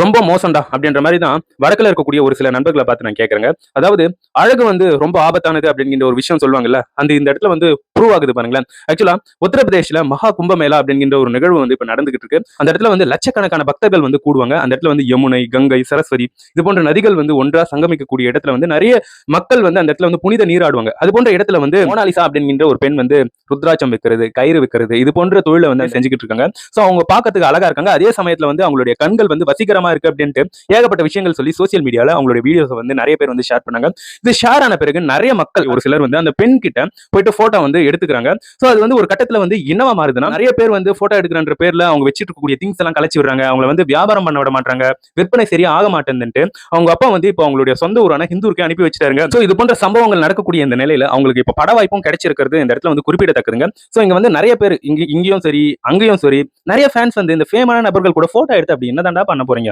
ரொம்ப மோசம்டா அப்படின்ற மாதிரி தான் வடக்குல இருக்கக்கூடிய ஒரு சில நண்பர்களை பார்த்து நான் கேட்கறேங்க. அதாவது அழகு வந்து ரொம்ப ஆபத்தானது அப்படிங்கிற ஒரு விஷயம் சொல்லுவாங்கல்ல. இந்த இடத்துல வந்து ப்ரூவ் ஆகுது பாருங்களேன். ஆக்சுவலா உத்தரப்பிரதேஷ்ல மகா கும்பமேளா அப்படிங்கிற ஒரு நிகழ்வு வந்து இப்ப நடந்துகிட்டு இருக்கு. அந்த இடத்துல வந்து லட்சக்கணக்கான பக்தர்கள் வந்து கூடுவாங்க. அந்த இடத்துல வந்து யமுனை, கங்கை, சரஸ்வதி இது போன்ற நதிகள் வந்து ஒன்றா சங்கமிக்கக்கூடிய இடத்துல வந்து நிறைய மக்கள் வந்து அந்த இடத்துல வந்து புனித நீராடுவாங்க. அது போன்ற இடத்துல வந்து மோனாலிசா அப்படிங்கிற ஒரு பெண் வந்து ருத்ராட்சம் விற்கிறது, கயிறு விற்கிறது இது போன்ற தொழிலை வந்து செஞ்சுக்கிட்டு இருக்காங்க. சோ அவங்க பார்க்கறதுக்கு அழகா இருக்காங்க. அதே சமயத்துல வந்து அவங்களுடைய கண்கள் வந்து வசீகரமா இருக்கு அப்படின்ட்டு ஏகப்பட்ட விஷயங்கள் சொல்லி சோசியல் மீடியால அவங்களுடைய வீடியோஸ் வந்து நிறைய பேர் வந்து ஷேர் பண்ணாங்க. இது ஷேர் ஆன பிறகு நிறைய மக்கள் ஒரு சிலர் வந்து அந்த பெண் கிட்ட போயிட்டு போட்டோ வந்து எடுத்துக்கிறாங்க. சோ அது வந்து ஒரு கட்டத்துல வந்து என்னவா மாறுதுன்னா நிறைய பேர் வந்து போட்டோ எடுக்கிறன்ற பேர்ல அவங்க வச்சிட்டு இருக்கக்கூடிய திங்ஸ் எல்லாம் கலைச்சு விடுறாங்க. அவங்களை வந்து வியாபாரம் பண்ண விட மாட்டாங்க. விற்பனை சரியா ஆக மாட்டேன்னுட்டு அவங்க அப்பா வந்து இப்போ அவங்களுடைய சொந்த ஊரான ஹிந்தூருக்கு அனுப்பி வச்சிட்டாருங்க. சோ இது போன்ற சம்பவங்கள் நடக்கக்கூடிய இந்த நிலையில அவங்களுக்கு இப்ப பட வாய்ப்பும் கிடைச்சிருக்கிறது இந்த இடத்துல வந்து குறிப்பிடத்தக்கதுங்க. சோ இங்க வந்து நிறைய பேர் இங்கேயும் சரி அங்கேயும் சரி நிறைய ஃபேன்ஸ் வந்து இந்த ஃபேமான நபர்கள் கூட போட்டோ எடுத்து அப்படி என்னதான்டா பண்ண போறீங்க?